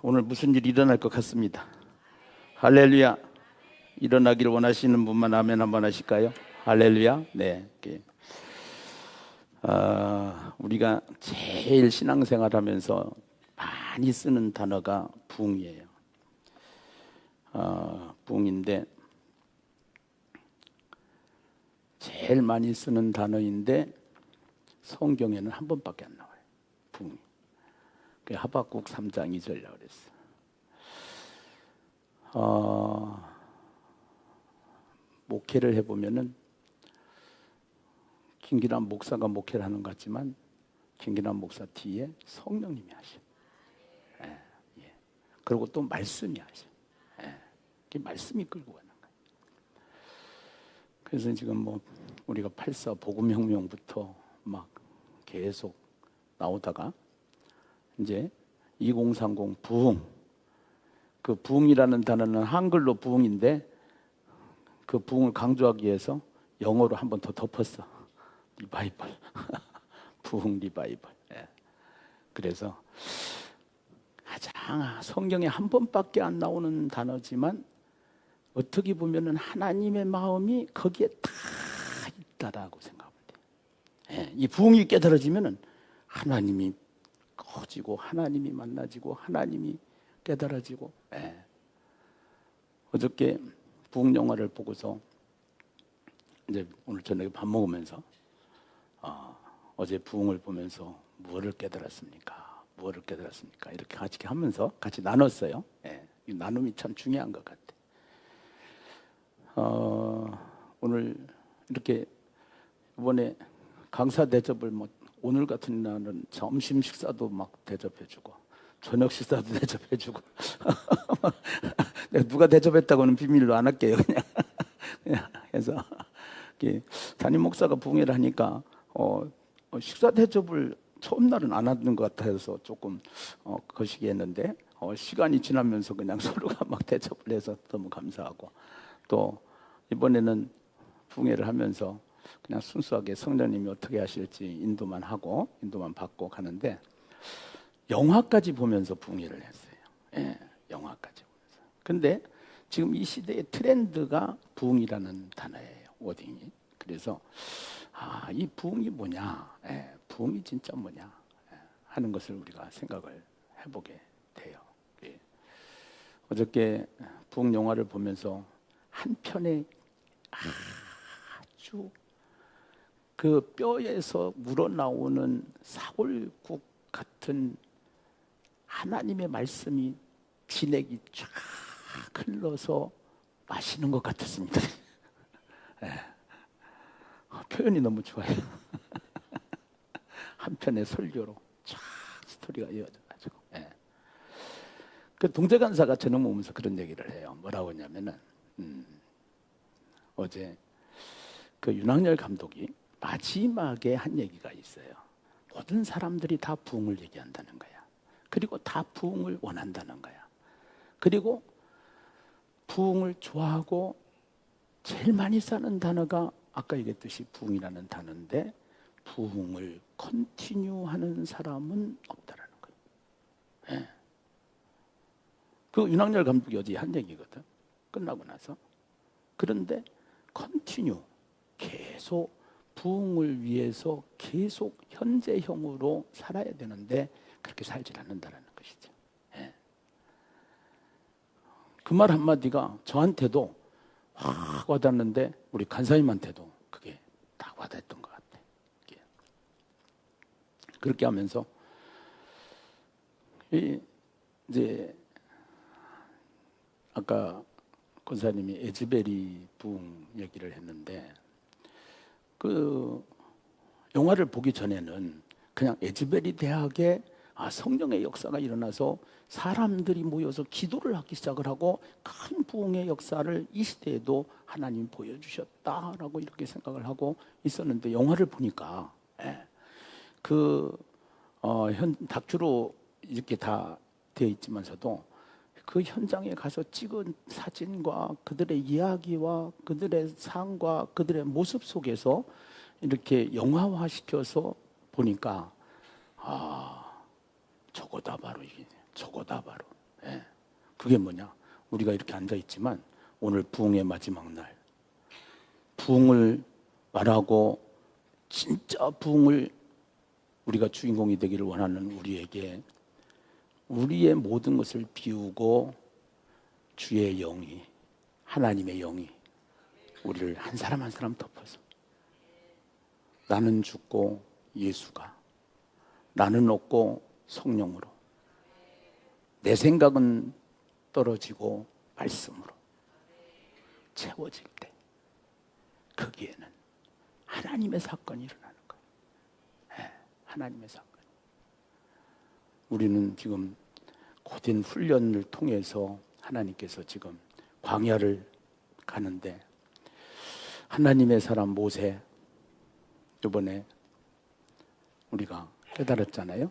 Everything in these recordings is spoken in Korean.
오늘 무슨 일이 일어날 것 같습니다. 할렐루야. 일어나기를 원하시는 분만 아멘 한번 하실까요? 할렐루야. 네. 우리가 제일 신앙생활 하면서 많이 쓰는 단어가 부흥이에요. 부흥인데 제일 많이 쓰는 단어인데 성경에는 한 번밖에 안 나와요. 부흥. 그 하박국 3장 2절이라고 그랬어요. 목회를 해보면은 김기남 목사가 목회를 하는 것 같지만 김기남 목사 뒤에 성령님이 하셔. 예. 그리고 또 말씀이 하셔. 그 말씀이 끌고 가는 거예요. 그래서 지금 뭐 우리가 8.4 복음혁명부터 막 계속 나오다가 이제 2030 부흥, 그 부흥이라는 단어는 한글로 부흥인데 그 부흥을 강조하기 위해서 영어로 한 번 더 덮었어. 리바이벌. 부흥 리바이벌. 그래서 가장 성경에 한 번밖에 안 나오는 단어지만 어떻게 보면은 하나님의 마음이 거기에 다 있다라고 생각하면 돼요. 이 부흥이 깨달아지면은 하나님이 커지고 하나님이 만나지고 하나님이 깨달아지고. 어저께 부흥 영화를 보고서 이제 오늘 저녁에 밥 먹으면서 어제 부흥을 보면서 무엇을 깨달았습니까? 무엇을 깨달았습니까? 이렇게 같이 하면서 같이 나눴어요. 이 나눔이 참 중요한 것 같아. 오늘 이렇게 이번에 강사 대접을 뭐 오늘 같은 날은 점심 식사도 막 대접해주고 저녁 식사도 대접해주고 내가 누가 대접했다고는 비밀로 안 할게요. 그냥 해서 담임 목사가 부흥회를 하니까 식사 대접을 처음 날은 안 하는 것 같아서 조금 거시기 했는데 시간이 지나면서 그냥 서로가 막 대접을 해서 너무 감사하고 또 이번에는 부흥회를 하면서 그냥 순수하게 성령님이 어떻게 하실지 인도만 하고 인도만 받고 가는데 영화까지 보면서 부흥회를 했어요. 영화까지 보면서. 근데 지금 이 시대의 트렌드가 부흥이라는 단어예요. 워딩이. 그래서 이 부흥이 뭐냐, 부흥이 진짜 뭐냐 하는 것을 우리가 생각을 해보게 돼요. 어저께 부흥 영화를 보면서 한 편에 아주 그 뼈에서 우러나오는 사골국 같은 하나님의 말씀이 진액이 쫙 흘러서 마시는 것 같았습니다. 표현이 너무 좋아요. 한 편의 설교로 쫙 스토리가 이어져가지고. 그 동재간사가 저녁 먹으면서 그런 얘기를 해요. 뭐라고 하냐면은 어제 그 윤학열 감독이 마지막에 한 얘기가 있어요. 모든 사람들이 다 부흥을 얘기한다는 거야. 그리고 다 부흥을 원한다는 거야. 그리고 부흥을 좋아하고 제일 많이 쓰는 단어가 아까 얘기했듯이 부흥이라는 단어인데 부흥을 컨티뉴하는 사람은 없다라는 거예요. 그 윤학열 감독이 어제 한 얘기거든. 끝나고 나서. 그런데 컨티뉴 계속 부흥을 위해서 계속 현재형으로 살아야 되는데 그렇게 살지 않는다는 것이죠. 그 말 한마디가 저한테도 확 와닿는데 우리 간사님한테도 그게 딱 와닿았던 것 같아. 그렇게 하면서 이제 아까 권사님이 에즈베리 부흥 얘기를 했는데 그 영화를 보기 전에는 그냥 에즈베리 대학에 성령의 역사가 일어나서 사람들이 모여서 기도를 하기 시작을 하고 큰 부흥의 역사를 이 시대에도 하나님이 보여주셨다라고 이렇게 생각을 하고 있었는데 영화를 보니까 다큐로 이렇게 다 되어 있지만서도 그 현장에 가서 찍은 사진과 그들의 이야기와 그들의 삶과 그들의 모습 속에서 이렇게 영화화시켜서 보니까 저거다 바로 이게 저거다 바로. 예. 그게 뭐냐? 우리가 이렇게 앉아 있지만 오늘 부흥의 마지막 날, 부흥을 말하고 진짜 부흥을 우리가 주인공이 되기를 원하는 우리에게 우리의 모든 것을 비우고 주의 영이, 하나님의 영이 우리를 한 사람 한 사람 덮어서, 나는 죽고 예수가, 나는 없고 성령으로, 내 생각은 떨어지고 말씀으로 채워질 때, 거기에는 하나님의 사건이 일어나는 거예요. 네, 하나님의 사건. 우리는 지금 고된 훈련을 통해서 하나님께서 지금 광야를 가는데, 하나님의 사람 모세, 이번에 우리가 깨달았잖아요.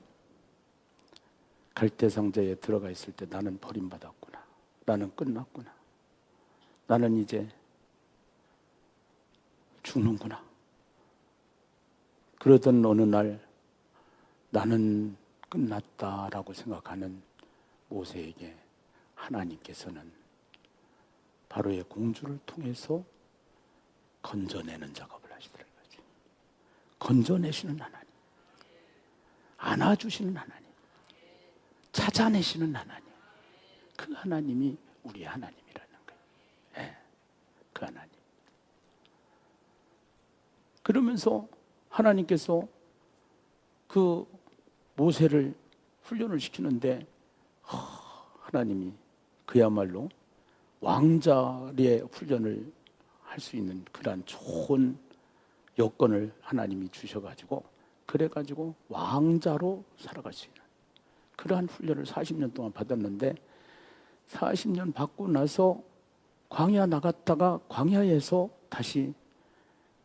갈대상자에 들어가 있을 때 나는 버림받았구나, 나는 끝났구나, 나는 이제 죽는구나. 그러던 어느 날 나는 끝났다라고 생각하는 모세에게 하나님께서는 바로의 공주를 통해서 건져내는 작업을 하시더라고요. 건져내시는 하나님, 안아주시는 하나님, 찾아내시는 하나님, 그 하나님이 우리의 하나님이라는 거예요. 네, 그 하나님. 그러면서 하나님께서 그 모세를 훈련을 시키는데 하나님이 그야말로 왕자의 훈련을 할 수 있는 그러한 좋은 여건을 하나님이 주셔가지고, 그래가지고 왕자로 살아갈 수 있는 그러한 훈련을 40년 동안 받았는데, 40년 받고 나서 광야 나갔다가 광야에서 다시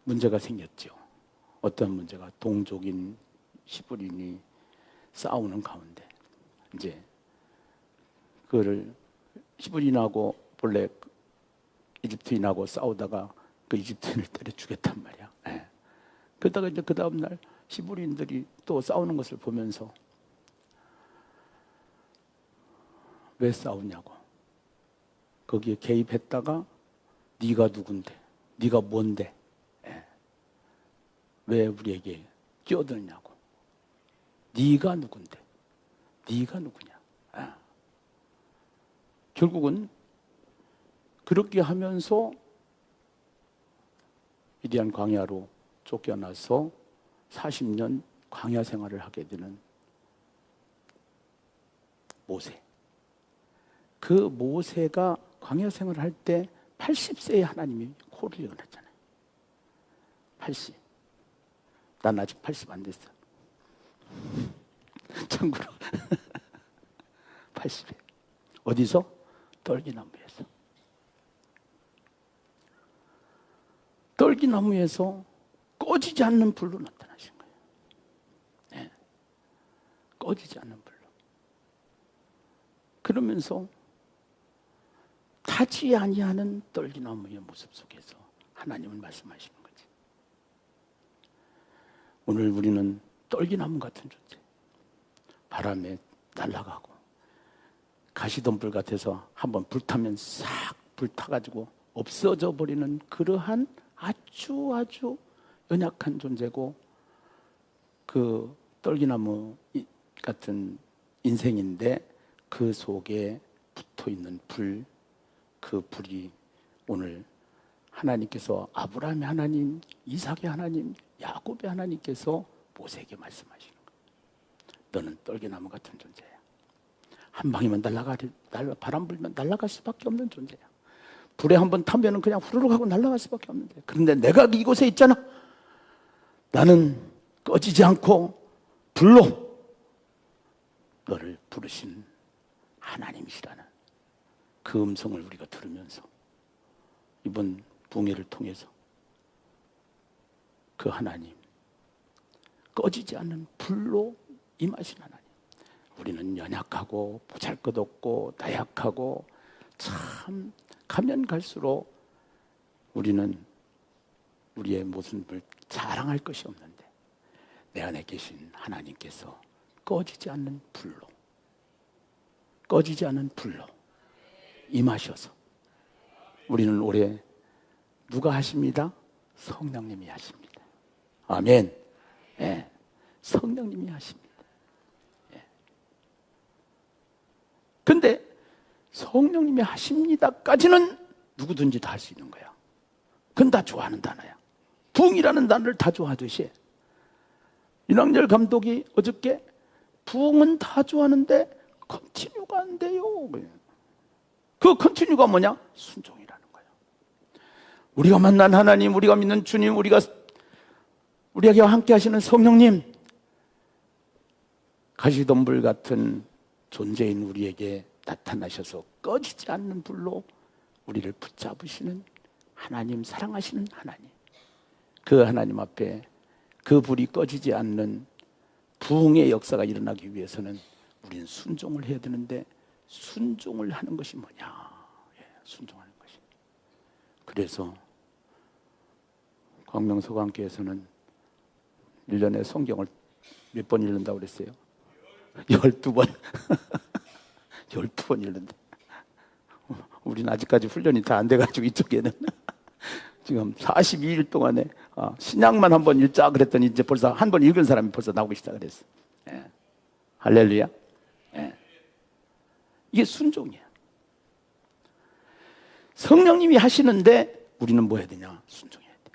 문제가 생겼죠. 어떤 문제가? 동족인 히브리인이 싸우는 가운데 이제 그거를 히브리인하고 본래 이집트인하고 싸우다가 그 이집트인을 때려 죽였단 말이야. 네. 그러다가 이제 그 다음날 히브리인들이 또 싸우는 것을 보면서 왜 싸우냐고, 거기에 개입했다가 네가 누군데, 네가 뭔데, 네. 왜 우리에게 끼어드느냐고, 네가 누군데, 네가 누구냐. 네. 결국은 그렇게 하면서 위대한 광야로 쫓겨나서 40년 광야 생활을 하게 되는 모세. 그 모세가 광야 생활을 할 때 80세에 하나님이 코를 열어놨잖아요. 80. 난 아직 80 안 됐어. 참고로 80에. 어디서? 떨기나무에서. 떨기나무에서 꺼지지 않는 불로 나타나신 거예요. 네. 꺼지지 않는 불로. 그러면서 타지 아니하는 떨기나무의 모습 속에서 하나님은 말씀하시는 거지. 오늘 우리는 떨기나무 같은 존재. 바람에 날아가고 가시덤불 같아서 한번 불타면 싹 불타가지고 없어져 버리는 그러한 아주 연약한 존재고, 그 떨기나무 같은 인생인데 그 속에 붙어있는 불, 그 불이 오늘 하나님께서, 아브라함의 하나님, 이삭의 하나님, 야곱의 하나님께서 모세에게 말씀하시는 거예요. 너는 떨기나무 같은 존재야. 한 방이면 바람 불면 날아갈 수밖에 없는 존재야. 불에 한번 타면 그냥 후루룩 하고 날아갈 수밖에 없는데, 그런데 내가 이곳에 있잖아. 나는 꺼지지 않고 불로 너를 부르신 하나님이시라는 그 음성을 우리가 들으면서 이번 부흥회를 통해서 그 하나님, 꺼지지 않는 불로 임하신 하나님, 우리는 연약하고 보잘것없고 나약하고 참 가면 갈수록 우리는 우리의 모습을 자랑할 것이 없는데, 내 안에 계신 하나님께서 꺼지지 않는 불로 꺼지지 않은 불로 임하셔서 우리는 올해 누가 하십니다? 성령님이 하십니다. 아멘. 예, 성령님이 하십니다. 예. 근데 성령님이 하십니다까지는 누구든지 다 할 수 있는 거야. 그건 다 좋아하는 단어야. 부흥이라는 단어를 다 좋아하듯이 윤학열 감독이 어저께 부흥은 다 좋아하는데 컨티뉴가 안 돼요. 그 컨티뉴가 뭐냐? 순종이라는 거예요. 우리가 만난 하나님, 우리가 믿는 주님, 우리에게 함께 하시는 성령님, 가시덤불 같은 존재인 우리에게 나타나셔서 꺼지지 않는 불로 우리를 붙잡으시는 하나님, 사랑하시는 하나님, 그 하나님 앞에 그 불이 꺼지지 않는 부흥의 역사가 일어나기 위해서는 우리는 순종을 해야 되는데, 순종을 하는 것이 뭐냐? 순종하는 것이. 그래서 광명서강교에서는 1년에 성경을 몇 번 읽는다고 그랬어요? 12번. 12번 읽는다. 우리는 아직까지 훈련이 다 안 돼가지고 이쪽에는 지금 42일 동안에 신약만 한 번 읽자 그랬더니 이제 벌써 한 번 읽은 사람이 벌써 나오기 시작했어. 예. 할렐루야. 예. 이게 순종이야. 성령님이 하시는데 우리는 뭐 해야 되냐? 순종해야 돼.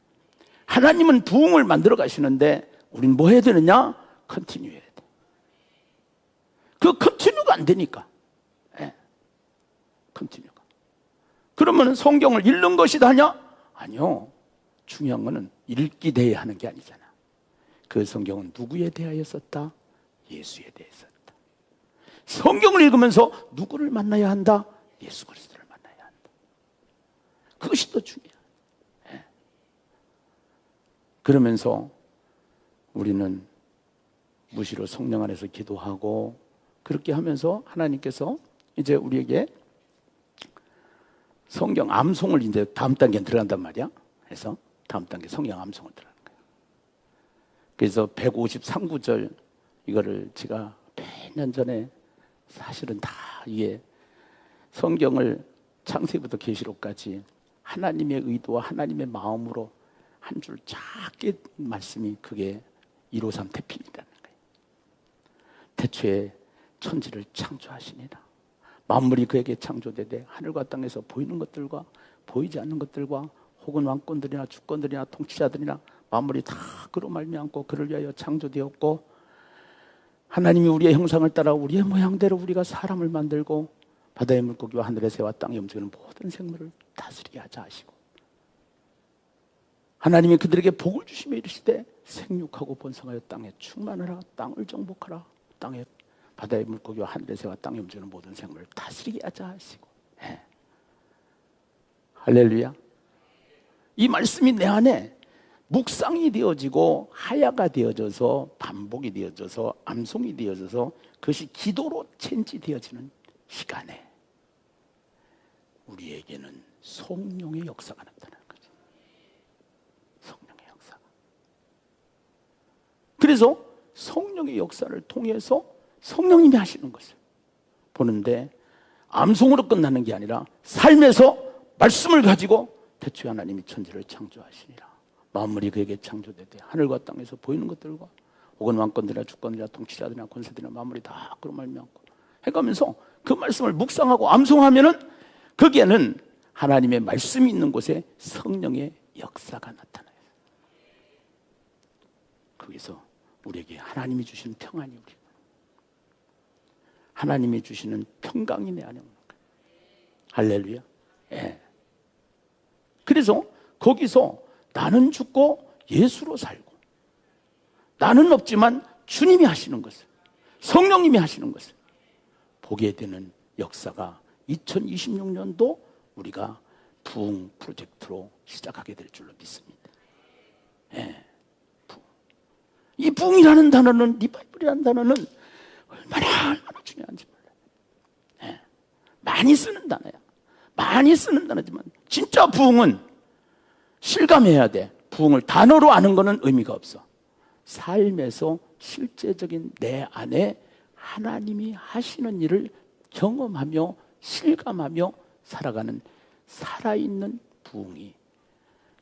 하나님은 부흥을 만들어 가시는데 우리는 뭐 해야 되느냐? 컨티뉴 해야 돼. 그 컨티뉴가 안 되니까. 예. 컨티뉴가. 그러면 성경을 읽는 것이 다냐? 아니요. 중요한 거는 읽기 대해 하는 게 아니잖아. 그 성경은 누구에 대하여 썼다? 예수에 대해 썼다. 성경을 읽으면서 누구를 만나야 한다? 예수 그리스도를 만나야 한다. 그것이 더 중요해. 예. 그러면서 우리는 무시로 성령 안에서 기도하고, 그렇게 하면서 하나님께서 이제 우리에게 성경 암송을 이제 다음 단계에 들어간단 말이야. 그래서 다음 단계 성경 암송을 들어가는 거야. 그래서 153구절 이거를 제가 몇 년 전에 사실은 다 이게 성경을 창세기부터 계시록까지 하나님의 의도와 하나님의 마음으로 한 줄 작게 말씀이 그게 153 태필이라는 거예요. 태초에 천지를 창조하시니라. 만물이 그에게 창조되되 하늘과 땅에서 보이는 것들과 보이지 않는 것들과 혹은 왕권들이나 주권들이나 통치자들이나 만물이 다 그로 말미암고 그를 위하여 창조되었고, 하나님이 우리의 형상을 따라 우리의 모양대로 우리가 사람을 만들고 바다의 물고기와 하늘의 새와 땅에 움직이는 모든 생물을 다스리게 하자 하시고, 하나님이 그들에게 복을 주시며 이르시되 생육하고 번성하여 땅에 충만하라. 땅을 정복하라. 땅에 바다의 물고기와 하늘의 새와 땅에 움직이는 모든 생물을 다스리게 하자 하시고. 예. 할렐루야. 이 말씀이 내 안에 묵상이 되어지고 하야가 되어져서 반복이 되어져서 암송이 되어져서 그것이 기도로 체인지되어지는 시간에 우리에게는 성령의 역사가 나타나는 거죠. 성령의 역사가. 그래서 성령의 역사를 통해서 성령님이 하시는 것을 보는데, 암송으로 끝나는 게 아니라 삶에서 말씀을 가지고 태초에 하나님이 천지를 창조하시니라. 만물이 그에게 창조되되 하늘과 땅에서 보이는 것들과 혹은 왕권들이나 주권들이나 통치자들이나 권세들이나 만물이 다 그로 말미암고 해가면서 그 말씀을 묵상하고 암송하면은 거기에는 하나님의 말씀이 있는 곳에 성령의 역사가 나타나요. 거기서 우리에게 하나님이 주시는 평안이 하나님이 주시는 평강이 내 안에 오는 거예요. 할렐루야. 예. 그래서 거기서 나는 죽고 예수로 살고, 나는 없지만 주님이 하시는 것을, 성령님이 하시는 것을 보게 되는 역사가 2026년도 우리가 부흥 프로젝트로 시작하게 될 줄로 믿습니다. 예. 이 부흥이라는 단어는, 리바이벌이라는 단어는 얼마나 중요한지 몰라요. 예. 많이 쓰는 단어야. 많이 쓰는 단어지만 진짜 부흥은 실감해야 돼. 부흥을 단어로 아는 거는 의미가 없어. 삶에서 실제적인 내 안에 하나님이 하시는 일을 경험하며 실감하며 살아가는 살아있는 부흥이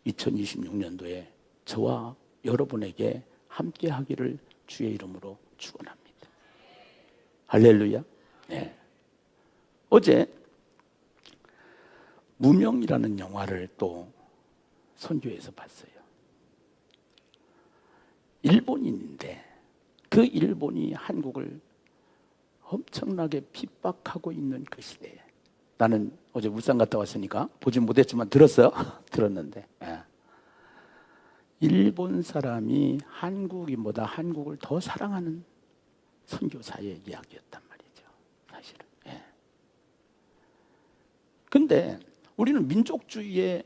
2026년도에 저와 여러분에게 함께 하기를 주의 이름으로 축원합니다. 할렐루야. 네. 어제 무명이라는 영화를 또 선교에서 봤어요. 일본인인데 그 일본이 한국을 엄청나게 핍박하고 있는 그 시대에, 나는 어제 울산 갔다 왔으니까 보진 못했지만 들었어요. 들었는데 일본 사람이 한국인보다 한국을 더 사랑하는 선교사의 이야기였단 말이죠, 사실은. 근데 우리는 민족주의에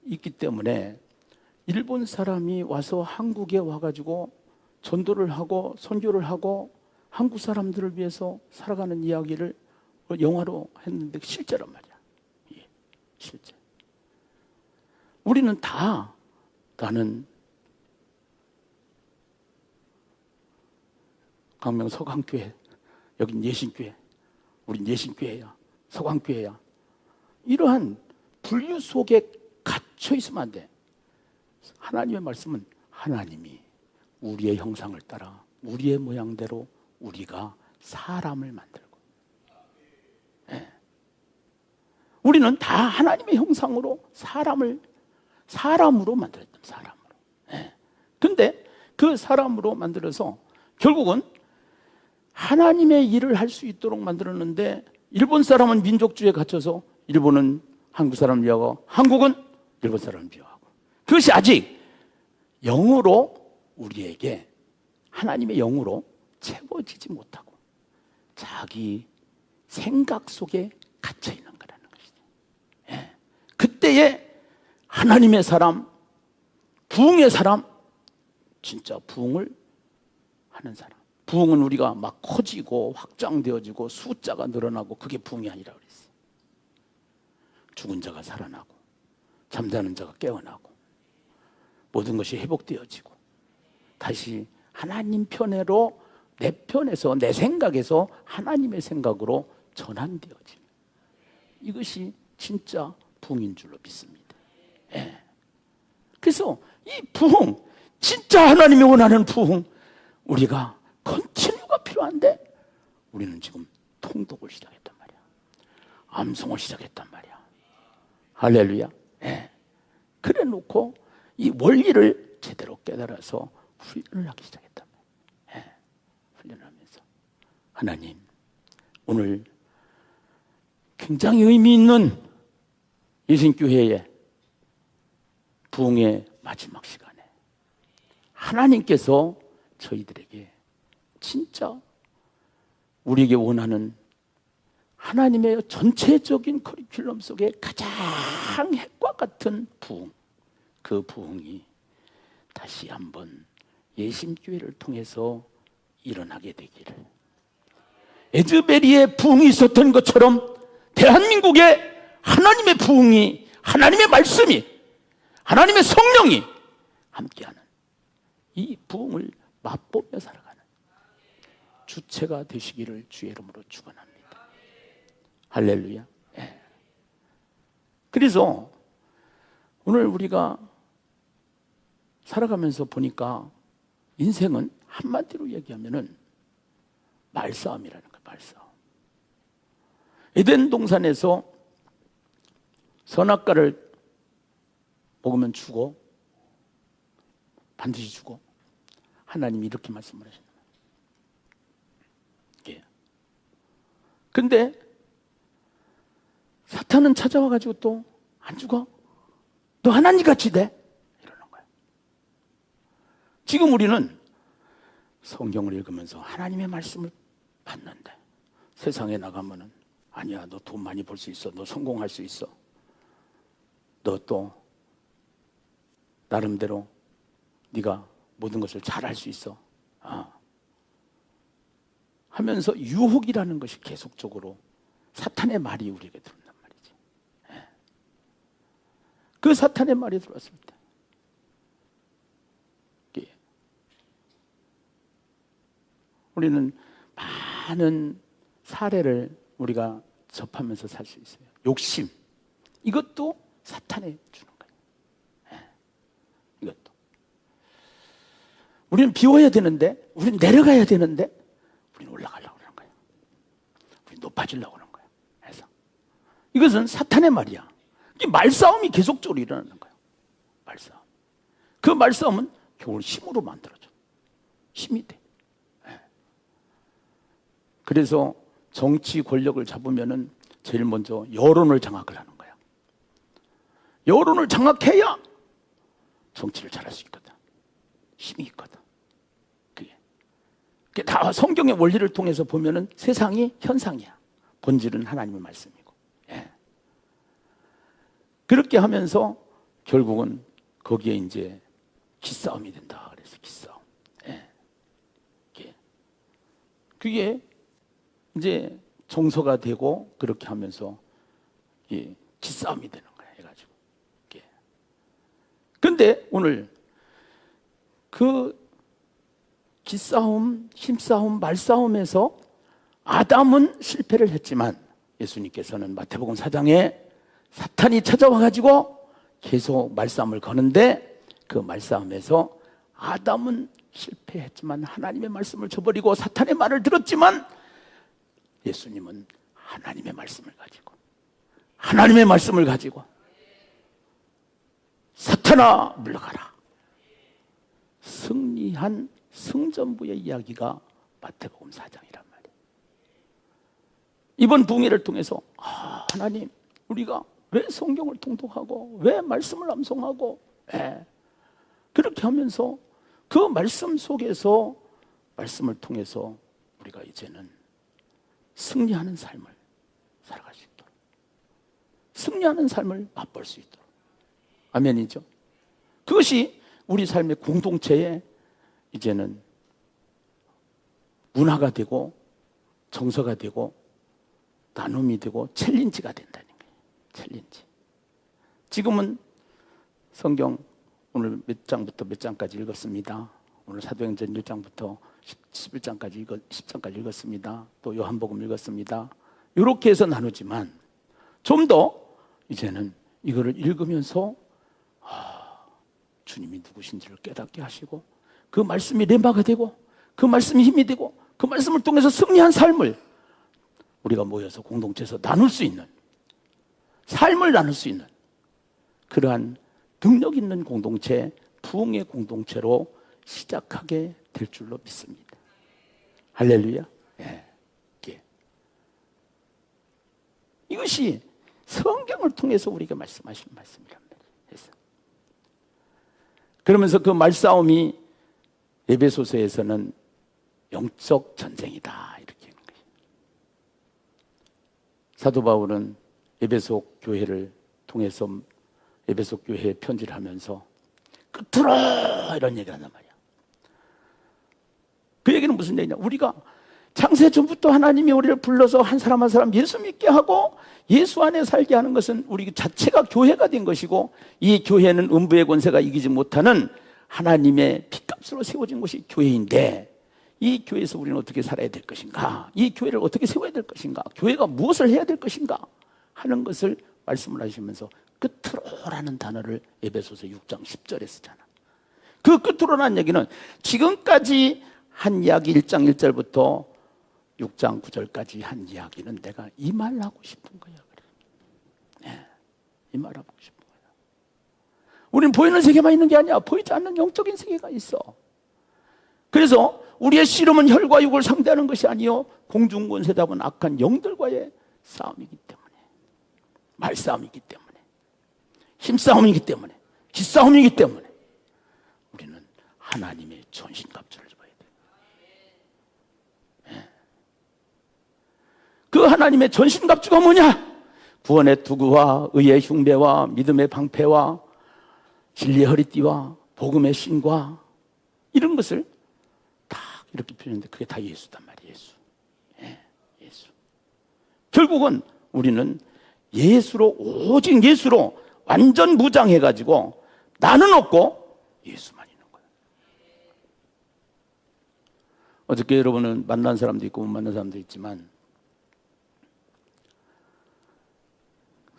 있기 때문에 일본 사람이 와서 한국에 와가지고 전도를 하고 선교를 하고 한국 사람들을 위해서 살아가는 이야기를 영화로 했는데 실제란 말이야. 실제. 우리는 다, 나는 강명 서강교회, 여긴 예신교회, 우린 예신교회야, 서강교회야. 이러한 분류 속에 갇혀 있으면 안 돼. 하나님의 말씀은 하나님이 우리의 형상을 따라 우리의 모양대로 우리가 사람을 만들고, 우리는 다 하나님의 형상으로 사람으로 만들었다. 사람으로. 근데 그 사람으로 만들어서 결국은 하나님의 일을 할 수 있도록 만들었는데, 일본 사람은 민족주의에 갇혀서 일본은 한국 사람을 미워하고 한국은 일본 사람을 미워하고, 그것이 아직 영으로 우리에게 하나님의 영으로 채워지지 못하고 자기 생각 속에 갇혀 있는 거라는 것이죠. 그때에 하나님의 사람, 부흥의 사람, 진짜 부흥을 하는 사람. 부흥은 우리가 막 커지고 확장되어지고 숫자가 늘어나고 그게 부흥이 아니라 그랬어요. 죽은 자가 살아나고 잠자는 자가 깨어나고 모든 것이 회복되어지고 다시 하나님 편으로, 내 편에서, 내 생각에서 하나님의 생각으로 전환되어지는, 이것이 진짜 부흥인 줄로 믿습니다. 그래서 이 부흥, 진짜 하나님이 원하는 부흥, 우리가 컨티뉴가 필요한데 우리는 지금 통독을 시작했단 말이야. 암송을 시작했단 말이야. 할렐루야. 그래 놓고 이 원리를 제대로 깨달아서 훈련을 하기 시작했단 말이야. 훈련을 하면서 하나님, 오늘 굉장히 의미 있는 예신교회의 부흥의 마지막 시간에 하나님께서 저희들에게 진짜 우리에게 원하는 하나님의 전체적인 커리큘럼 속에 가장 핵과 같은 부흥, 그 부흥이 다시 한번 예심교회를 통해서 일어나게 되기를, 에즈베리의 부흥이 있었던 것처럼 대한민국에 하나님의 부흥이, 하나님의 말씀이, 하나님의 성령이 함께하는 이 부흥을 맛보며 살아가는 주체가 되시기를 주의 이름으로 축원합니다. 할렐루야. 그래서 오늘 우리가 살아가면서 보니까 인생은 한마디로 얘기하면은 말싸움이라는 거예요. 말싸움. 에덴 동산에서 선악과를 먹으면 죽어. 반드시 죽어. 하나님이 이렇게 말씀을 하시는 거예요. 근데 사탄은 찾아와가지고 또 안 죽어? 너 하나님 같이 돼? 이러는 거예요. 지금 우리는 성경을 읽으면서 하나님의 말씀을 받는데 세상에 나가면은 아니야, 너 돈 많이 벌 수 있어. 너 성공할 수 있어. 너 또 나름대로 네가 모든 것을 잘할 수 있어. 하면서 유혹이라는 것이 계속적으로 사탄의 말이 우리에게 들어온단 말이지. 그 사탄의 말이 들어왔을 때 우리는 많은 사례를 우리가 접하면서 살 수 있어요. 욕심, 이것도 사탄이 주는 거예요. 이것도. 우리는 비워야 되는데, 우리는 내려가야 되는데, 우리는 올라가려고 그러는 거예요. 우리는 높아지려고 그러는 거예요. 그래서 이것은 사탄의 말이야. 이 말싸움이 계속적으로 일어나는 거예요. 말싸움. 그 말싸움은 결국 힘으로 만들어져. 힘이 돼. 그래서 정치 권력을 잡으면은 제일 먼저 여론을 장악을 하는 거야. 여론을 장악해야 정치를 잘할 수 있거든. 힘이 있거든. 그게 다 성경의 원리를 통해서 보면은 세상이 현상이야. 본질은 하나님의 말씀이고. 그렇게 하면서 결국은 거기에 이제 기싸움이 된다. 그래서 기싸움. 그게 이제 정서가 되고 그렇게 하면서 기싸움이 되는 거야. 해가지고. 근데 오늘 그 기싸움, 힘싸움, 말싸움에서 아담은 실패를 했지만 예수님께서는 마태복음 4장에 사탄이 찾아와가지고 계속 말싸움을 거는데 그 말싸움에서 아담은 실패했지만 하나님의 말씀을 저버리고 사탄의 말을 들었지만 예수님은 하나님의 말씀을 가지고 사탄아 물러가라. 승리한 승전부의 이야기가 마태복음 4장이란 말이에요. 이번 부흥회를 통해서 하나님, 우리가 왜 성경을 통독하고 왜 말씀을 암송하고 그렇게 하면서 그 말씀 속에서 말씀을 통해서 우리가 이제는 승리하는 삶을 살아갈 수 있도록, 승리하는 삶을 맛볼 수 있도록. 아멘이죠. 그것이 우리 삶의 공동체에 이제는 문화가 되고 정서가 되고 나눔이 되고 챌린지가 된다는 거예요. 챌린지. 지금은 성경 오늘 몇 장부터 몇 장까지 읽었습니다. 오늘 사도행전 1장부터 11장까지 10장까지 읽었습니다. 또 요한복음 읽었습니다. 이렇게 해서 나누지만 좀 더 이제는 이거를 읽으면서 주님이 누구신지를 깨닫게 하시고 그 말씀이 렘바가 되고 그 말씀이 힘이 되고 그 말씀을 통해서 승리한 삶을 우리가 모여서 공동체에서 나눌 수 있는, 삶을 나눌 수 있는 그러한 능력 있는 공동체, 부흥의 공동체로 시작하게 될 줄로 믿습니다. 할렐루야. 이것이 성경을 통해서 우리가 말씀하신 말씀이란 말이에요. 그러면서 그 말싸움이 에베소서에서는 영적 전쟁이다 이렇게 하는 거예요. 사도 바울은 에베소 교회를 통해서 에베소 교회에 편지를 하면서 끝으로 이런 얘기를 한단 말이야. 그 얘기는 무슨 얘기냐? 우리가 창세 전부터 하나님이 우리를 불러서 한 사람 한 사람 예수 믿게 하고 예수 안에 살게 하는 것은 우리 자체가 교회가 된 것이고, 이 교회는 음부의 권세가 이기지 못하는 하나님의 피값으로 세워진 것이 교회인데, 이 교회에서 우리는 어떻게 살아야 될 것인가, 이 교회를 어떻게 세워야 될 것인가, 교회가 무엇을 해야 될 것인가 하는 것을 말씀을 하시면서 끝으로라는 단어를 에베소서 6장 10절에 쓰잖아. 그 끝으로라는 얘기는 지금까지 한 이야기 1장 1절부터 6장 9절까지 한 이야기는 내가 이 말 하고 싶은 거야. 그래. 이 말 하고 싶은 거야. 우리는 보이는 세계만 있는 게 아니야. 보이지 않는 영적인 세계가 있어. 그래서 우리의 씨름은 혈과 육을 상대하는 것이 아니요 공중권세 잡은 악한 영들과의 싸움이기 때문에, 말싸움이기 때문에, 힘싸움이기 때문에, 기싸움이기 때문에 우리는 하나님의 전신갑주를 입어야 돼. 그 하나님의 전신갑주가 뭐냐? 구원의 투구와 의의 흉배와 믿음의 방패와 진리의 허리띠와 복음의 신과 이런 것을 다 이렇게 표현했는데 그게 다 예수단 말이에요. 예수. 예수. 결국은 우리는 예수로, 오직 예수로 완전 무장해가지고 나는 없고 예수만 있는 거예요. 어저께 여러분은 만난 사람도 있고 못 만난 사람도 있지만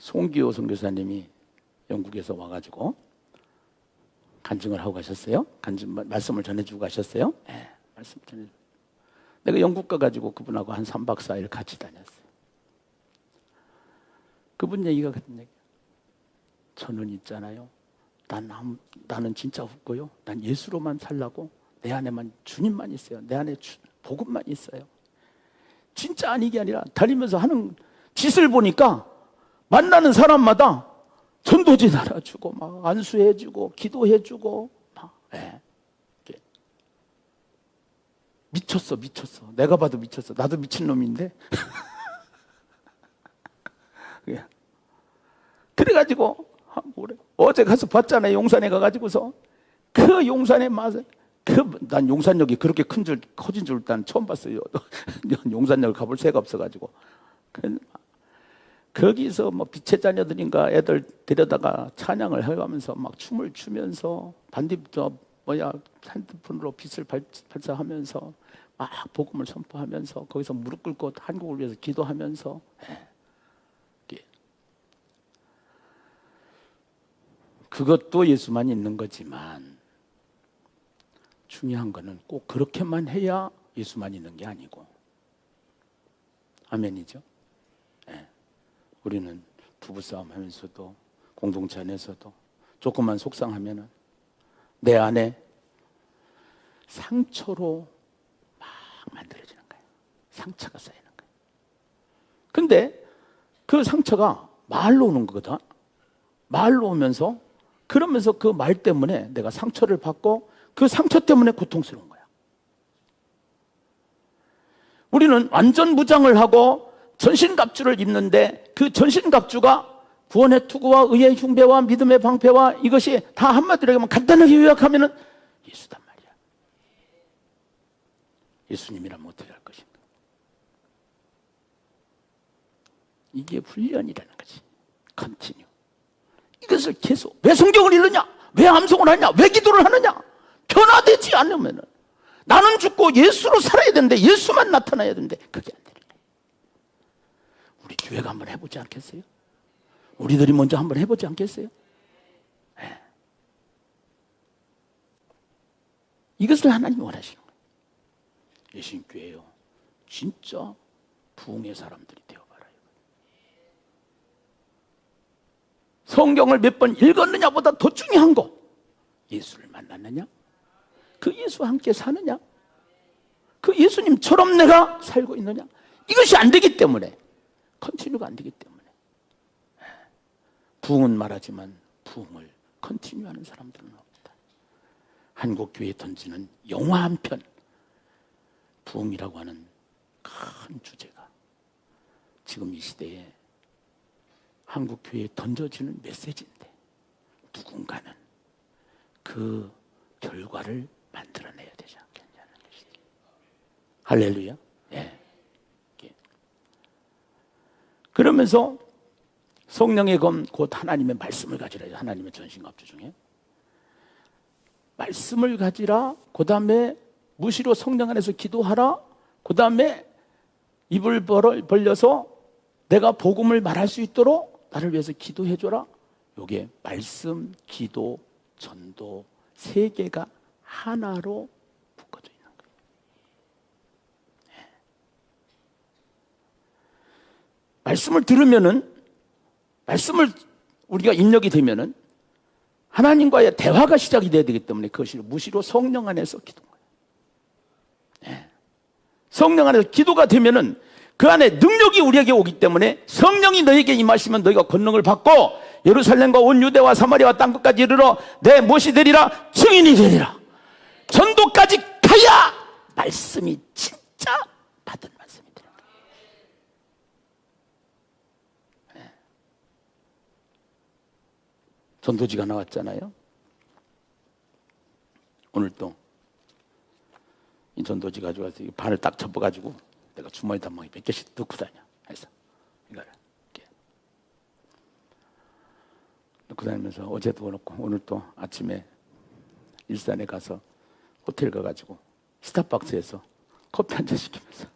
송기호 선교사님이 영국에서 와가지고 간증을 하고 가셨어요. 말씀을 전해주고 가셨어요. 네, 말씀 전해주고. 내가 영국 가가지고 그분하고 한 3박 4일 같이 다녔어요. 그분 얘기가 같은 얘기예요. 저는 있잖아요. 나는 진짜 없고요. 난 예수로만 살라고 내 안에만 주님만 있어요. 내 안에 복음만 있어요. 진짜 아니게 아니라 다니면서 하는 짓을 보니까 만나는 사람마다 전도지 달아주고 막 안수해주고 기도해주고 막 미쳤어. 내가 봐도 미쳤어. 나도 미친놈인데 그래가지고 어제 가서 봤잖아요. 용산에 가가지고서 그 용산의 맛을 난 용산역이 그렇게 커진 줄 난 처음 봤어요. 용산역을 가볼 새가 없어가지고 거기서 뭐 빛의 자녀들인가 애들 데려다가 찬양을 해가면서 막 춤을 추면서 핸드폰으로 빛을 발사하면서 막 복음을 선포하면서 거기서 무릎 꿇고 한국을 위해서 기도하면서 그것도 예수만 있는 거지만 중요한 거는 꼭 그렇게만 해야 예수만 있는 게 아니고 아멘이죠. 네. 우리는 부부싸움 하면서도 공동체 안에서도 조금만 속상하면은 내 안에 상처로 막 만들어지는 거예요. 상처가 쌓이는 거예요. 근데 그 상처가 말로 오는 거거든. 말로 오면서 그러면서 그 말 때문에 내가 상처를 받고 그 상처 때문에 고통스러운 거야. 우리는 완전 무장을 하고 전신갑주를 입는데 그 전신갑주가 구원의 투구와 의의 흉배와 믿음의 방패와 이것이 다 한마디로 하면 간단하게 요약하면 예수단 말이야. 예수님이라면 어떻게 할 것인가. 이게 훈련이라는 거지. 컨티뉴. 이것을 계속 왜 성경을 읽느냐? 왜 암송을 하냐? 왜 기도를 하느냐? 변화되지 않으면 나는 죽고 예수로 살아야 되는데 예수만 나타나야 되는데 그게 안 되는 거예요. 우리 교회가 한번 해보지 않겠어요? 우리들이 먼저 한번 해보지 않겠어요? 네. 이것을 하나님이 원하시는 거예요. 예수님교회요 진짜 부흥의 사람들이 되어봐라요. 성경을 몇 번 읽었느냐보다 더 중요한 거 예수를 만났느냐? 그 예수와 함께 사느냐? 그 예수님처럼 내가 살고 있느냐? 이것이 안 되기 때문에 컨티뉴가 안 되기 때문에 부흥은 말하지만 부흥을 컨티뉴하는 사람들은 없다. 한국교회에 던지는 영화 한 편 부흥이라고 하는 큰 주제가 지금 이 시대에 한국교회에 던져지는 메시지인데 누군가는 그 결과를 만들어내야 되지 않겠냐는 것이죠. 할렐루야. 예. 그러면서 성령의 검 곧 하나님의 말씀을 가지라. 하나님의 전신갑주 중에 말씀을 가지라. 그 다음에 무시로 성령 안에서 기도하라. 그 다음에 입을 벌려서 내가 복음을 말할 수 있도록 나를 위해서 기도해줘라. 요게 말씀, 기도, 전도 세 개가 하나로 묶어져 있는 거예요. 네. 말씀을 들으면은 말씀을 우리가 입력이 되면은 하나님과의 대화가 시작이 돼야 되기 때문에 그것이 무시로 성령 안에서 기도인 거예요. 네. 성령 안에서 기도가 되면은 그 안에 능력이 우리에게 오기 때문에 성령이 너에게 임하시면 너희가 권능을 받고 예루살렘과 온 유대와 사마리아와 땅끝까지 이르러 내 못이 되리라 증인이 되리라. 전도까지 가야 말씀이 진짜 받은 말씀이 되는 거예요. 네. 전도지가 나왔잖아요. 오늘 또 이 전도지 가져와서 발을 딱 접어가지고 내가 주머니에다 막 몇 개씩 넣고 다녀. 해서 이거를 이렇게 넣고 다니면서 어제도 그렇고 오늘 또 아침에 일산에 가서 호텔 가가지고 스타벅스에서 커피 한 잔 시키면서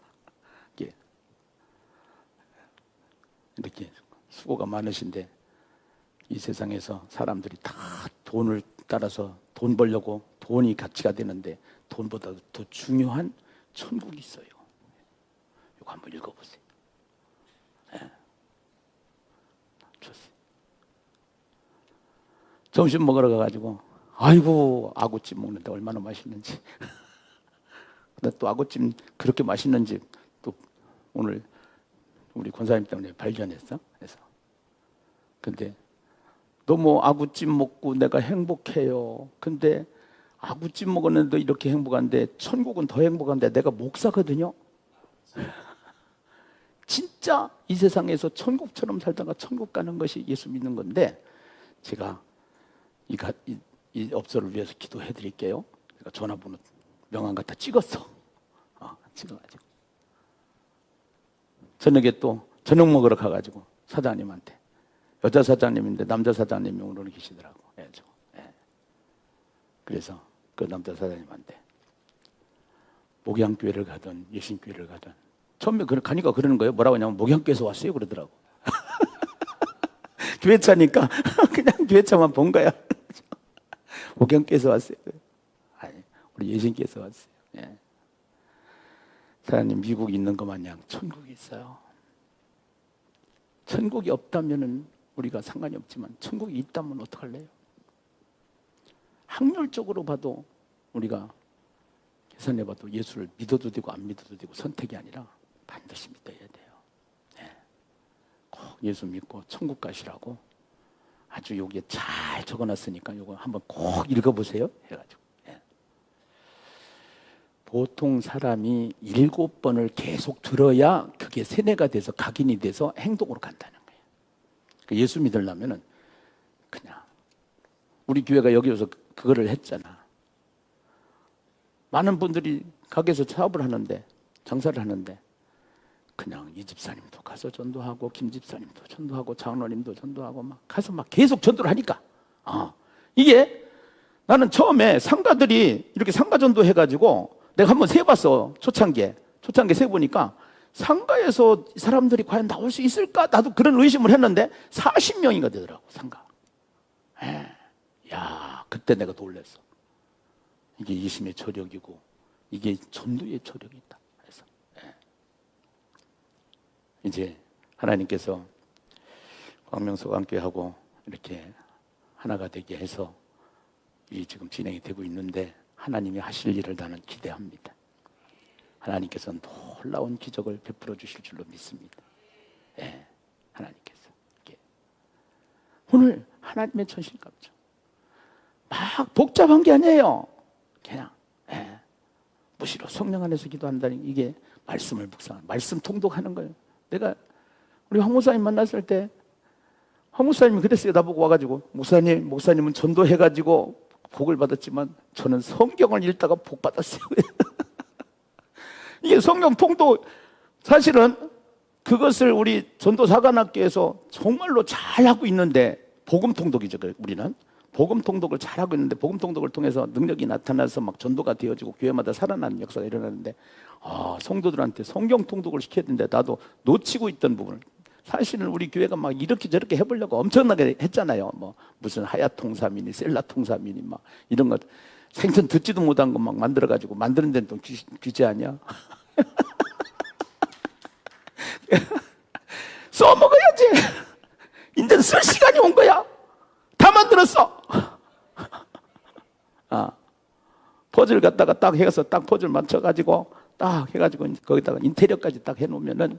이렇게 수고가 많으신데 이 세상에서 사람들이 다 돈을 따라서 돈 벌려고 돈이 가치가 되는데 돈보다 더 중요한 천국이 있어요. 이거 한번 읽어보세요. 네. 좋습니다. 점심 먹으러 가가지고 아이고 아구찜 먹는데 얼마나 맛있는지. 근데 또 아구찜 그렇게 맛있는지 또 오늘 우리 권사님 때문에 발견했어. 그래서 근데 너무 아구찜 먹고 내가 행복해요. 근데 아구찜 먹었는데 이렇게 행복한데 천국은 더 행복한데 내가 목사거든요. 진짜 이 세상에서 천국처럼 살다가 천국 가는 것이 예수 믿는 건데 제가 이 업소를 위해서 기도해 드릴게요. 제가 전화번호 명함 갖다 찍었어. 찍어가지고 저녁에 또 저녁 먹으러 가가지고 사장님한테 여자 사장님인데 남자 사장님이 오늘 계시더라고. 그래서 그 남자 사장님한테 목양교회를 가든 예신교회를 가든 처음에 가니까 그러는 거예요. 뭐라고 하냐면 목양교회에서 왔어요 그러더라고. 교회차니까 그냥 교회차만 본 거야. 목양교회에서 왔어요. 아니 우리 예신교회에서 왔어요. 사장님 미국에 있는 것 마냥 천국이 있어요. 천국이 없다면은 우리가 상관이 없지만 천국이 있다면 어떡할래요? 확률적으로 봐도 우리가 계산해 봐도 예수를 믿어도 되고 안 믿어도 되고 선택이 아니라 반드시 믿어야 돼요. 꼭 예수 믿고 천국 가시라고 아주 여기에 잘 적어놨으니까 이거 한번 꼭 읽어보세요. 해가지고 보통 사람이 7번을 계속 들어야 그게 세뇌가 돼서 각인이 돼서 행동으로 간다는 거예요. 예수 믿으려면은 그냥 우리 교회가 여기 와서 그거를 했잖아. 많은 분들이 가게에서 사업을 하는데 장사를 하는데 그냥 이 집사님도 가서 전도하고 김 집사님도 전도하고 장로님도 전도하고 막 가서 막 계속 전도를 하니까 이게 나는 처음에 상가들이 이렇게 상가 전도 해가지고 내가 한번 세봤어. 초창기에 세보니까 상가에서 사람들이 과연 나올 수 있을까? 나도 그런 의심을 했는데 40명이가 되더라고 상가. 야 그때 내가 놀랐어. 이게 예수님의 저력이고 이게 전도의 저력이 있다. 그래서 이제 하나님께서 광명소강교회하고 이렇게 하나가 되게 해서 이 지금 진행이 되고 있는데 하나님이 하실 일을 나는 기대합니다. 하나님께서 놀라운 기적을 베풀어 주실 줄로 믿습니다. 하나님께서 오늘 하나님의 천신감죠. 막 복잡한 게 아니에요. 그냥 무시로 성령 안에서 기도한다는 이게 말씀을 묵상하는 말씀 통독하는 거예요. 내가 우리 황 목사님 만났을 때 황 목사님이 그랬어요. 나보고 와가지고 목사님은 전도해가지고 복을 받았지만 저는 성경을 읽다가 복 받았어요. 이게 성경 통독 사실은 그것을 우리 전도사관학교에서 정말로 잘하고 있는데 복음 통독이죠. 우리는 복음 통독을 잘하고 있는데 복음 통독을 통해서 능력이 나타나서 막 전도가 되어지고 교회마다 살아나는 역사가 일어나는데 성도들한테 성경 통독을 시켜야 되는데 나도 놓치고 있던 부분을 사실은 우리 교회가 막 이렇게 저렇게 해보려고 엄청나게 했잖아요. 뭐 무슨 하야 통사민이 셀라 통사민이 막 이런 것 생전 듣지도 못한 거 막 만들어가지고 만드는 데는 또 규제 아니야? 써먹어야지. 이제 쓸 시간이 온 거야. 다 만들었어. 퍼즐 갖다가 딱 해서 딱 퍼즐 맞춰가지고 딱 해가지고 거기다가 인테리어까지 딱 해놓으면은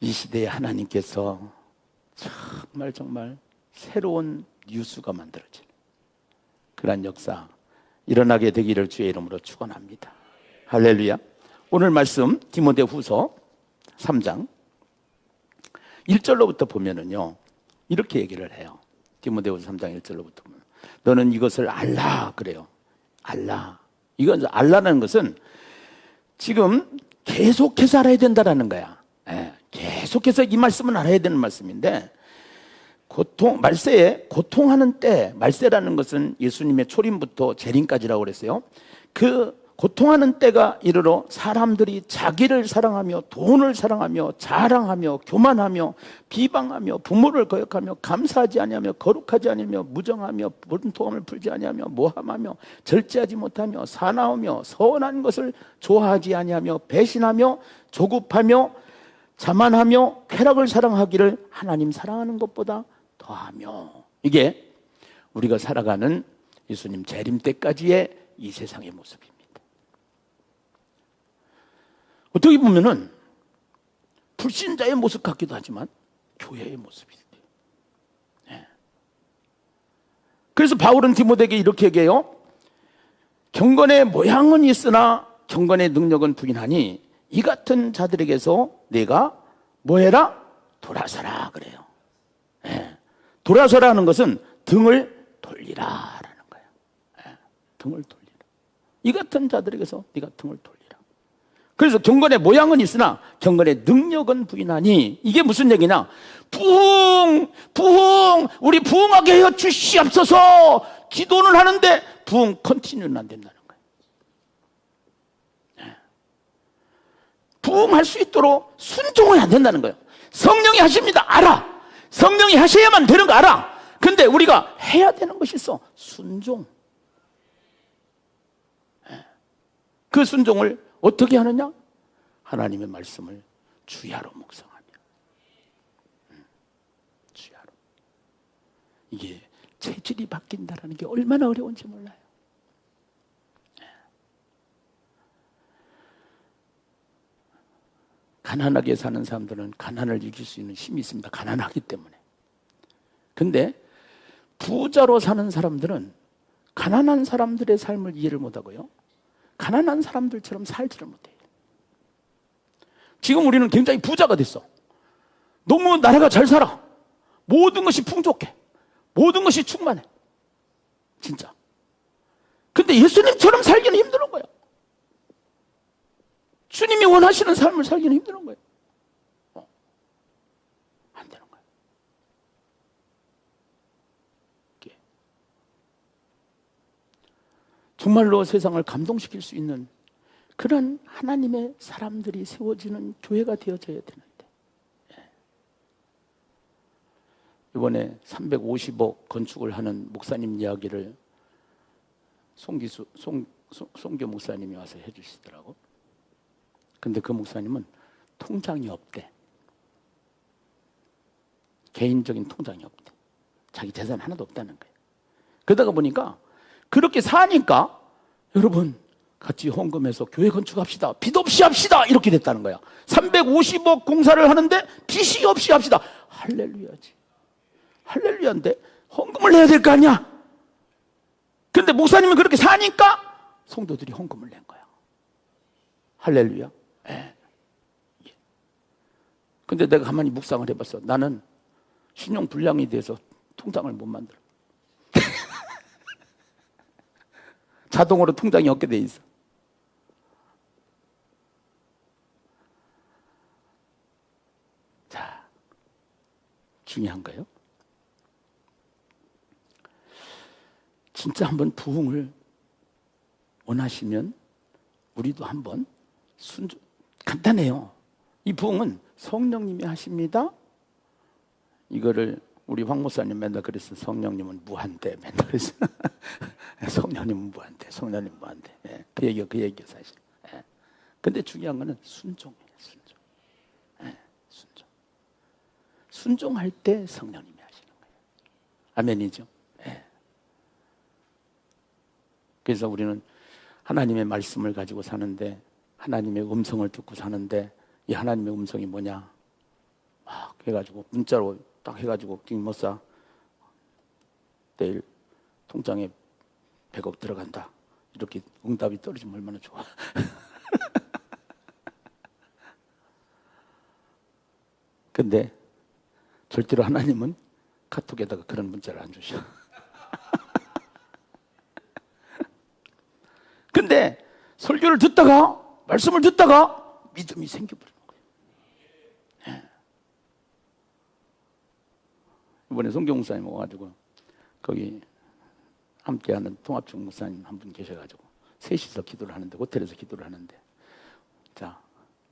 이 시대에 하나님께서 정말 새로운 뉴스가 만들어지는 그런 역사 일어나게 되기를 주의 이름으로 축원합니다. 할렐루야. 오늘 말씀 디모데후서 3장 1절로부터 보면은요 이렇게 얘기를 해요. 디모데후서 3장 1절로부터 보면 너는 이것을 알라 그래요. 알라. 이건 알라는 것은 지금 계속해서 알아야 된다라는 거야. 계속해서 이 말씀은 알아야 되는 말씀인데 말세에 고통하는 때 말세라는 것은 예수님의 초림부터 재림까지라고 그랬어요. 그 고통하는 때가 이르러 사람들이 자기를 사랑하며 돈을 사랑하며 자랑하며 교만하며 비방하며 부모를 거역하며 감사하지 아니하며 거룩하지 아니하며 무정하며 분통함을 풀지 아니하며 모함하며 절제하지 못하며 사나우며 선한 것을 좋아하지 아니하며 배신하며 조급하며 자만하며 쾌락을 사랑하기를 하나님 사랑하는 것보다 더하며. 이게 우리가 살아가는 예수님 재림 때까지의 이 세상의 모습입니다. 어떻게 보면은 불신자의 모습 같기도 하지만 교회의 모습이에요. 네. 그래서 바울은 디모데에게 이렇게 얘기해요. 경건의 모양은 있으나 경건의 능력은 부인하니 이 같은 자들에게서 내가 뭐해라? 돌아서라 그래요. 네. 돌아서라 하는 것은 등을 돌리라라는 거예요. 네. 등을 돌리라. 이 같은 자들에게서 네가 등을 돌리라. 그래서 경건의 모양은 있으나 경건의 능력은 부인하니, 이게 무슨 얘기냐? 부흥 우리 부흥하게 하여 주시옵소서. 기도는 하는데 부흥 컨티뉴는 안 된다는 거예요. 네. 부흥할 수 있도록 순종은 안 된다는 거예요. 성령이 하십니다. 알아. 성령이 하셔야만 되는 거 알아. 근데 우리가 해야 되는 것이 있어. 순종. 네. 그 순종을 어떻게 하느냐? 하나님의 말씀을 주야로 묵상하며. 주야로. 이게 체질이 바뀐다는 게 얼마나 어려운지 몰라요. 가난하게 사는 사람들은 가난을 이길 수 있는 힘이 있습니다. 가난하기 때문에. 근데 부자로 사는 사람들은 가난한 사람들의 삶을 이해를 못하고요, 가난한 사람들처럼 살지를 못해요. 지금 우리는 굉장히 부자가 됐어. 너무 나라가 잘 살아. 모든 것이 풍족해. 모든 것이 충만해. 진짜. 근데 예수님처럼 살기는 힘든 거예요. 주님이 원하시는 삶을 살기는 힘든 거예요. 안 되는 거예요. 정말로 세상을 감동시킬 수 있는 그런 하나님의 사람들이 세워지는 교회가 되어져야 되는데, 이번에 350억 건축을 하는 목사님 이야기를 송교 목사님이 와서 해주시더라고. 근데 그 목사님은 통장이 없대. 개인적인 통장이 없대. 자기 재산 하나도 없다는 거예요. 그러다가 보니까 그렇게 사니까 여러분 같이 헌금해서 교회 건축합시다. 빚 없이 합시다. 이렇게 됐다는 거야. 350억 공사를 하는데 빚이 없이 합시다. 할렐루야지. 할렐루야인데 헌금을 해야 될 거 아니야. 근데 목사님은 그렇게 사니까 성도들이 헌금을 낸 거야. 할렐루야. 예. 근데 내가 가만히 묵상을 해봤어. 나는 신용 불량이 돼서 통장을 못 만들어. 자동으로 통장이 없게 돼 있어. 자, 중요한 거예요. 진짜 한번 부흥을 원하시면 우리도 한번 간단해요. 이 부흥은 성령님이 하십니다. 이거를 우리 황 목사님 맨날 그랬어. 성령님은 무한대. 맨날 그랬어. 성령님은 무한대. 성령님 무한대. 예. 그 얘기가 사실. 예. 근데 중요한 거는 순종이에요. 순종. 예. 순종. 순종할 때 성령님이 하시는 거예요. 아멘이죠. 예. 그래서 우리는 하나님의 말씀을 가지고 사는데, 하나님의 음성을 듣고 사는데, 이 하나님의 음성이 뭐냐? 막 해가지고 문자로 딱 해가지고 김 목사 내일 통장에 100억 들어간다. 이렇게 응답이 떨어지면 얼마나 좋아. 근데 절대로 하나님은 카톡에다가 그런 문자를 안 주셔. 근데 설교를 듣다가, 말씀을 듣다가 믿음이 생겨버리는 거예요. 네. 이번에 송경 목사님 와가지고 거기 함께하는 통합중 목사님 한 분 계셔가지고 셋이서 기도를 하는데, 호텔에서 기도를 하는데, 자,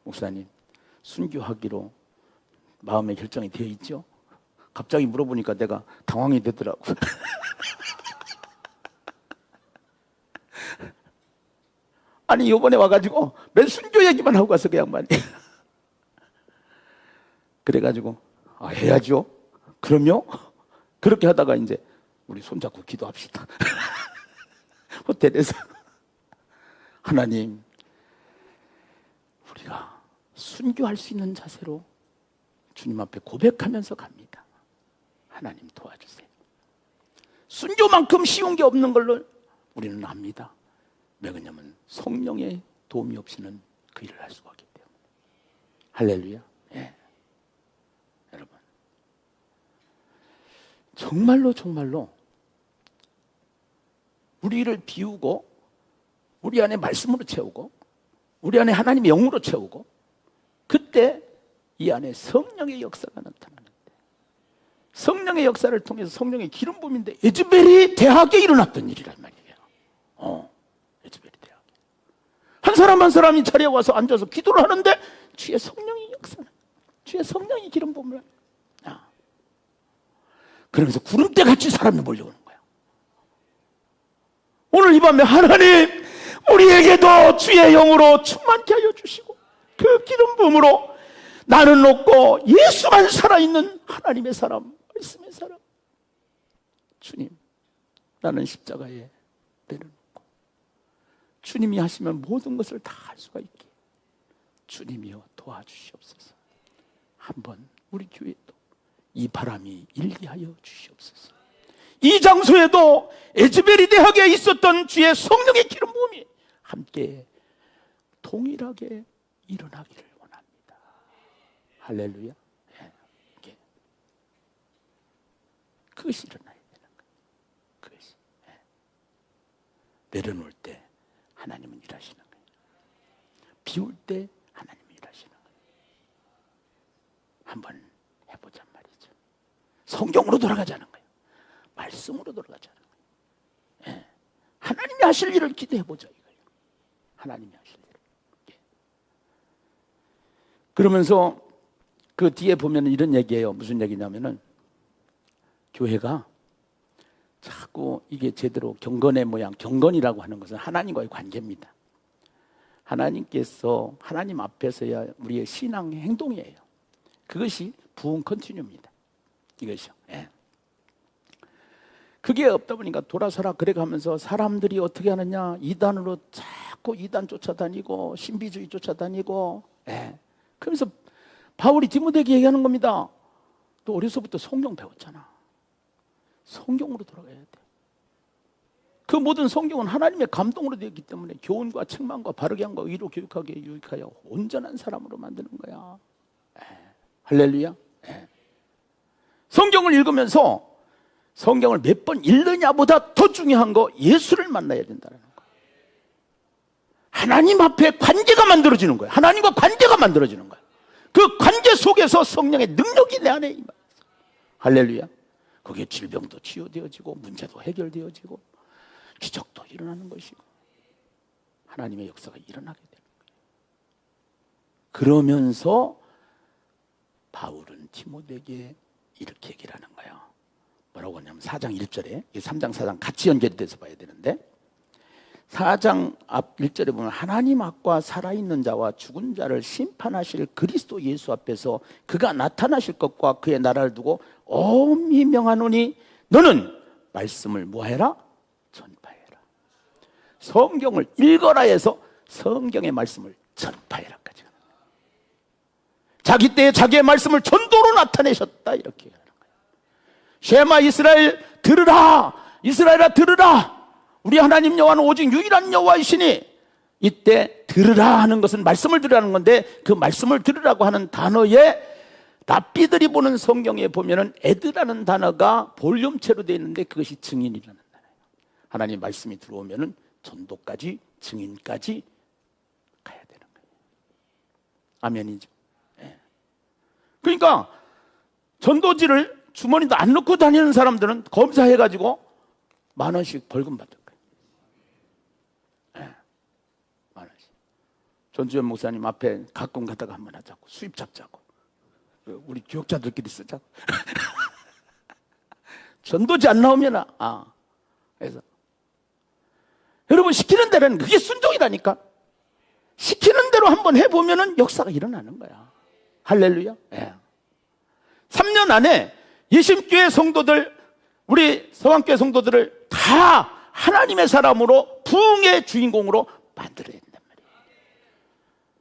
목사님, 순교하기로 마음의 결정이 되어 있죠? 갑자기 물어보니까 내가 당황이 되더라고. 아니, 이번에 와가지고 맨 순교 얘기만 하고 가서 그 양반이. 그래가지고, 아, 해야죠. 그럼요? 그렇게 하다가 이제 우리 손잡고 기도합시다. 호텔에서. 하나님, 우리가 순교할 수 있는 자세로 주님 앞에 고백하면서 갑니다. 하나님 도와주세요. 순교만큼 쉬운 게 없는 걸로 우리는 압니다. 왜냐하면 성령의 도움이 없이는 그 일을 할 수가 없기 때문에. 할렐루야. 예. 여러분, 정말로 우리를 비우고 우리 안에 말씀으로 채우고 우리 안에 하나님의 영으로 채우고, 그때 이 안에 성령의 역사가 나타나는데, 성령의 역사를 통해서 성령의 기름 부음인데 에즈벨이 대학에 일어났던 일이란 말이에요. 에즈벨이 대학에 한 사람 한 사람이 자리에 와서 앉아서 기도를 하는데 주의 성령의 역사는, 주의 성령의 기름 부음을 그러면서 구름대 같이 사람이 몰려오는 거야. 오늘 이 밤에 하나님, 우리에게도 주의 영으로 충만케 하여 주시고, 그 기름 부음으로 나는 없고 예수만 살아있는 하나님의 사람, 말씀의 사람. 주님, 나는 십자가에 내려놓고 주님이 하시면 모든 것을 다 할 수가 있게 주님이여 도와주시옵소서. 한번 우리 교회도 이 바람이 일리하여 주시옵소서. 이 장소에도 에즈베리 대학에 있었던 주의 성령의 기름 부음이 함께 동일하게 일어나기를 원합니다. 할렐루야. 예. 그것이 일어나야 되는 거예요. 그것이. 예. 내려놓을 때 하나님은 일하시는 거예요. 비울 때 하나님은 일하시는 거예요. 한번 해보잔 말이죠. 성경으로 돌아가자는 거예요. 말씀으로 돌아가자는 거예요. 예. 하나님이 하실 일을 기대해보자 이거예요. 하나님이 하실 일을. 예. 그러면서 그 뒤에 보면 이런 얘기예요. 무슨 얘기냐면은, 교회가 자꾸 이게 제대로 경건의 모양, 경건이라고 하는 것은 하나님과의 관계입니다. 하나님께서, 하나님 앞에서야 우리의 신앙 행동이에요. 그것이 부흥 컨티뉴입니다. 이것이요. 예. 그게 없다 보니까 돌아서라 그래 가면서 사람들이 어떻게 하느냐, 이단으로 자꾸 이단 쫓아다니고 신비주의 쫓아다니고. 예. 그러면서 바울이 디모데에게 얘기하는 겁니다. 너 어려서부터 성경 배웠잖아. 성경으로 돌아가야 돼. 그 모든 성경은 하나님의 감동으로 되었기 때문에 교훈과 책망과 바르게 함과 의로 교육하게 유익하여 온전한 사람으로 만드는 거야. 예. 할렐루야. 예. 성경을 읽으면서 성경을 몇 번 읽느냐보다 더 중요한 거, 예수를 만나야 된다는 거. 하나님 앞에 관계가 만들어지는 거예요. 하나님과 관계가 만들어지는 거예요. 그 관계 속에서 성령의 능력이 내 안에 임하죠. 할렐루야. 거기에 질병도 치유되어지고 문제도 해결되어지고 기적도 일어나는 것이고 하나님의 역사가 일어나게 되는 거예요. 그러면서 바울은 디모데에게 이렇게 얘기를 하는 거예요. 뭐라고 하냐면 4장 1절에, 3장 4장 같이 연결돼서 봐야 되는데, 4장 앞 1절에 보면 하나님 앞과 살아있는 자와 죽은 자를 심판하실 그리스도 예수 앞에서 그가 나타나실 것과 그의 나라를 두고 엄히 명하노니 너는 말씀을 뭐해라? 전파해라. 성경을 읽어라 해서 성경의 말씀을 전파해라까지. 자기 때에 자기의 말씀을 전도로 나타내셨다, 이렇게 하는 거예요. 쉐마 이스라엘 들으라, 이스라엘아 들으라, 우리 하나님 여호와는 오직 유일한 여호와이시니. 이때 들으라 하는 것은 말씀을 들으라는 건데, 그 말씀을 들으라고 하는 단어에 랍비들이 보는 성경에 보면은 에드라는 단어가 볼륨체로 되어 있는데 그것이 증인이라는 단어예요. 하나님 말씀이 들어오면은 전도까지, 증인까지 가야 되는 거예요. 아멘이죠. 네. 그러니까 전도지를 주머니도 안 넣고 다니는 사람들은 검사해가지고 10,000원씩 벌금 받을 거예요. 네. 전주현 목사님 앞에 가끔 가다가 한번 하자고, 수입 잡자고, 우리 교역자들끼리 쓰자고. 전도지 안 나오면 그래서 여러분, 시키는 대로는 그게 순종이라니까. 시키는 대로 한번 해보면은 역사가 일어나는 거야. 할렐루야. 3년 안에 예심교회 성도들, 우리 서강교회 성도들을 다 하나님의 사람으로, 부흥의 주인공으로 만들어야 된단 말이에요.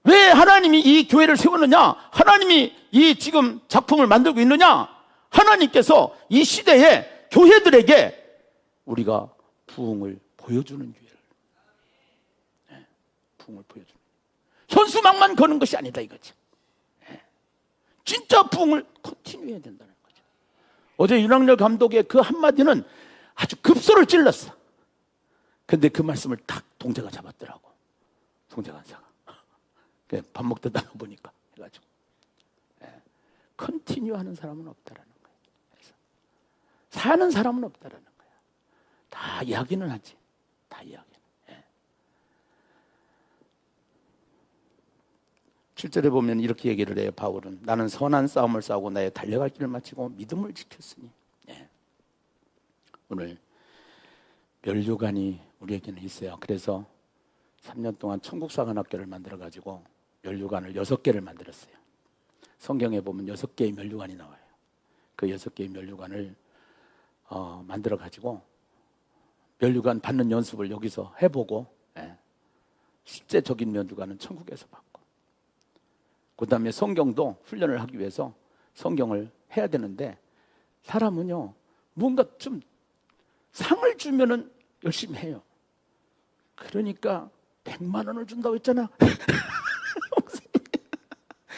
왜 하나님이 이 교회를 세우느냐? 하나님이 이 지금 작품을 만들고 있느냐? 하나님께서 이 시대에 교회들에게 우리가 부흥을 보여주는 기회를, 부흥을 보여주는, 현수막만 거는 것이 아니다 이거지. 진짜 부흥을 컨티뉴 해야 된다는 거죠. 어제 윤학열 감독의 그 한마디는 아주 급소를 찔렀어. 근데 그 말씀을 딱 동자가 잡았더라고. 동자 간사가. 밥 먹다 보니까 해가지고 컨티뉴 하는 사람은 없다라는 거예요. 그래서 사는 사람은 없다라는 거야. 다 이야기는 하지. 다 이야기는. 7절에 보면 이렇게 얘기를 해요. 바울은 나는 선한 싸움을 싸우고 나의 달려갈 길을 마치고 믿음을 지켰으니. 오늘 면류관이 우리에게는 있어요. 그래서 3년 동안 천국사관학교를 만들어가지고 면류관을 6개를 만들었어요. 성경에 보면 6개의 면류관이 나와요. 그 6개의 면류관을 만들어가지고 면류관 받는 연습을 여기서 해보고, 실제적인 면류관은 천국에서 받고, 그 다음에 성경도 훈련을 하기 위해서 성경을 해야 되는데, 사람은요 뭔가 좀 상을 주면은 열심히 해요. 그러니까 100만 원을 준다고 했잖아.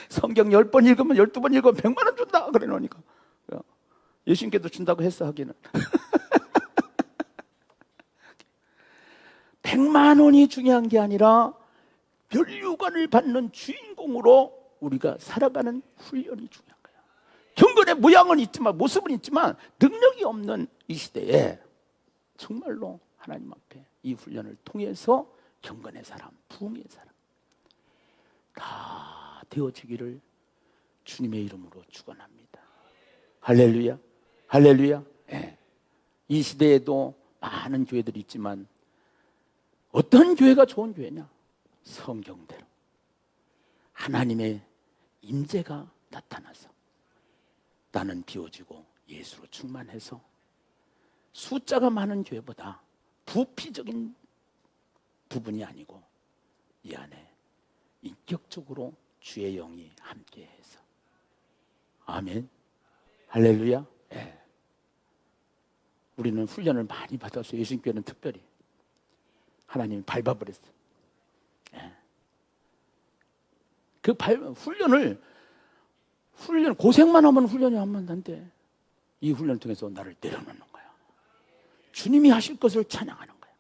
성경 10번 읽으면 12번 읽으면 100만 원 준다 그래 놓으니까 예수님께도 준다고 했어. 하기는 100만 원이 중요한 게 아니라 면류관을 받는 주인공으로 우리가 살아가는 훈련이 중요한 거야. 경건의 모양은 있지만, 모습은 있지만 능력이 없는 이 시대에 정말로 하나님 앞에 이 훈련을 통해서 경건의 사람, 부흥의 사람 다 되어지기를 주님의 이름으로 축원합니다. 할렐루야, 할렐루야. 이 시대에도 많은 교회들이 있지만 어떤 교회가 좋은 교회냐? 성경대로 하나님의 임재가 나타나서 나는 비워지고 예수로 충만해서 숫자가 많은 교회보다 부피적인 부분이 아니고 이 안에 인격적으로 주의 영이 함께해서. 아멘, 할렐루야. 우리는 훈련을 많이 받았어요. 예수님께는 특별히 하나님이 밟아버렸어요. 그 훈련 고생만 하면 훈련이 하면 안 돼. 이 훈련을 통해서 나를 내려놓는 거야. 주님이 하실 것을 찬양하는 거야.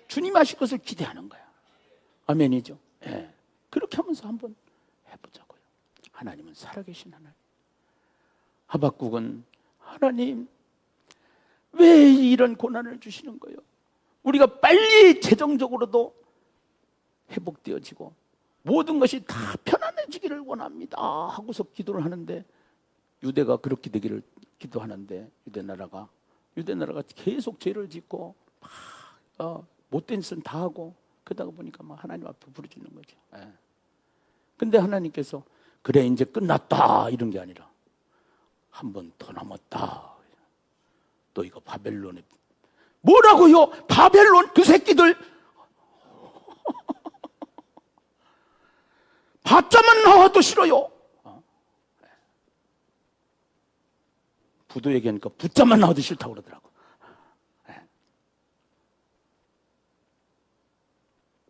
주님이 하실 것을 기대하는 거야. 아멘이죠. 그렇게 하면서 한번 해보자고요. 하나님은 살아계신 하나님. 하박국은 하나님 왜 이런 고난을 주시는 거예요? 우리가 빨리 재정적으로도 회복되어지고 모든 것이 다 편안해지기를 원합니다 하고서 기도를 하는데, 유대가 그렇게 되기를 기도하는데 유대 나라가 계속 죄를 짓고 못된 짓은 다 하고, 그러다가 보니까 막 하나님 앞에 부르짖는 거죠. 근데 하나님께서 그래 이제 끝났다 이런 게 아니라 한 번 더 남았다. 또 이거 바벨론에 뭐라고요? 바벨론 그 새끼들 바자만 나와도 싫어요. 부도 얘기하니까 붙자만 나와도 싫다고 그러더라고.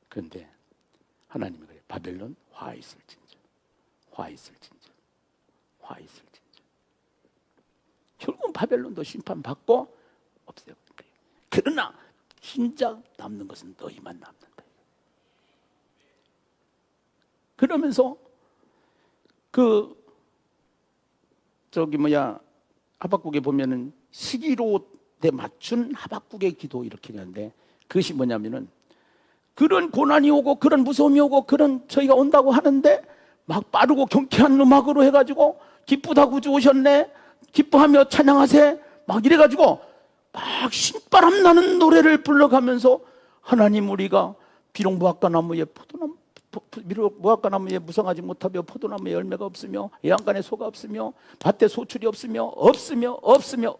그런데 하나님이 그래, 바벨론 화 있을진저, 화 있을진저, 화 있을진저. 결국은 바벨론도 심판받고 없애요. 그러나 진짜 남는 것은 너희만 남는다. 그러면서 하박국에 보면은 시기로에 맞춘 하박국의 기도 이렇게 하는데, 그것이 뭐냐면은 그런 고난이 오고 그런 무서움이 오고 그런 저희가 온다고 하는데 막 빠르고 경쾌한 음악으로 해가지고 기쁘다고 주 오셨네, 기뻐하며 찬양하세, 막 이래가지고 막 신바람 나는 노래를 불러가면서 하나님, 우리가 비록 무화과나무에 비록 무화과나무에 무성하지 못하며 포도나무에 열매가 없으며 애완간에 소가 없으며 밭에 소출이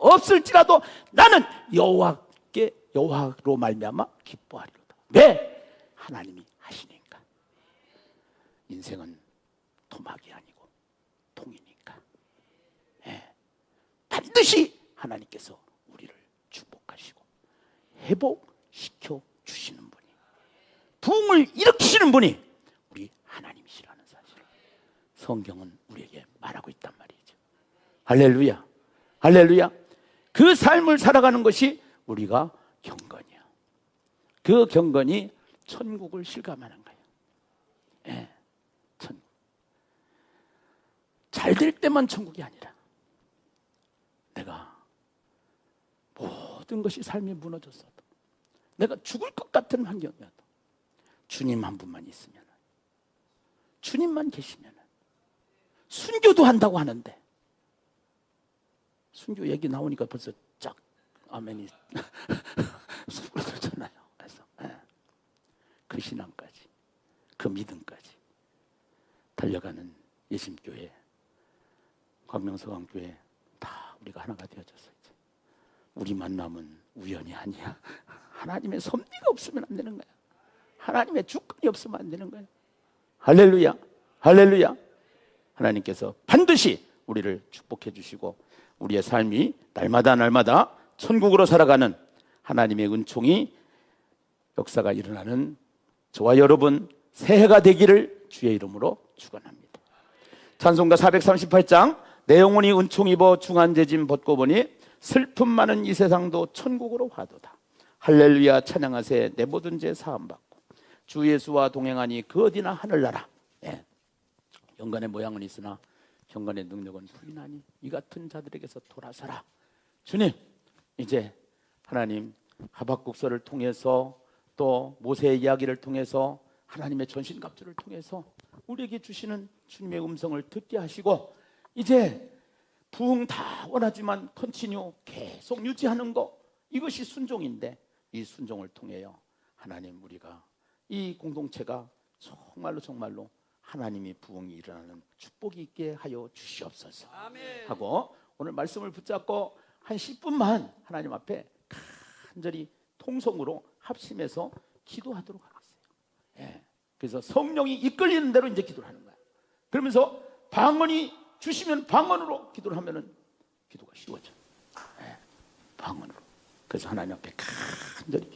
없을지라도 나는 여호와로 말미암아 기뻐하리로다. 왜? 하나님이 하시니까. 인생은 토막이 아니고 통이니까. 반드시 하나님께서 우리를 축복하시고 회복시켜 주시는 분이, 부흥을 일으키시는 분이 우리 하나님이시라는 사실을 성경은 우리에게 말하고 있단 말이죠. 할렐루야, 할렐루야. 그 삶을 살아가는 것이 우리가 경건이야. 그 경건이 천국을 실감하는 거예요. 천국. 잘 될 때만 천국이 아니라 내가 모든 것이 삶이 무너졌어도, 내가 죽을 것 같은 환경이어도 주님 한 분만 있으면, 주님만 계시면, 순교도 한다고 하는데, 순교 얘기 나오니까 벌써 쫙 아멘이 수그러들잖아요. 그래서 그 신앙까지, 그 믿음까지 달려가는 예심교회, 광명서강교회 다 우리가 하나가 되어졌어요. 우리 만남은 우연이 아니야. 하나님의 섭리가 없으면 안 되는 거야. 하나님의 주권이 없으면 안 되는 거야. 할렐루야, 할렐루야. 하나님께서 반드시 우리를 축복해 주시고 우리의 삶이 날마다 천국으로 살아가는 하나님의 은총이, 역사가 일어나는 저와 여러분 새해가 되기를 주의 이름으로 축원합니다. 찬송가 438장, 내 영혼이 은총 입어 중한재짐 벗고 보니 슬픔 많은 이 세상도 천국으로 화도다. 할렐루야 찬양하세, 내 모든 죄 사함받고 주 예수와 동행하니 그 어디나 하늘나라. 경건의 모양은 있으나 경건의 능력은 후인하니 이 같은 자들에게서 돌아서라. 주님, 이제 하나님 하박국서를 통해서 또 모세의 이야기를 통해서 하나님의 전신갑주를 통해서 우리에게 주시는 주님의 음성을 듣게 하시고, 이제 부흥 다 원하지만 컨티뉴 계속 유지하는 거, 이것이 순종인데 이 순종을 통해요 하나님, 우리가 이 공동체가 정말로 하나님이 부흥이 일어나는 축복이 있게 하여 주시옵소서. 아멘. 하고 오늘 말씀을 붙잡고 한 10분만 하나님 앞에 간절히 통성으로 합심해서 기도하도록 하겠어요. 그래서 성령이 이끌리는 대로 이제 기도를 하는 거야. 그러면서 방언이 주시면 방언으로 기도를 하면은 기도가 쉬워져. 방언으로. 그래서 하나님 앞에 간절히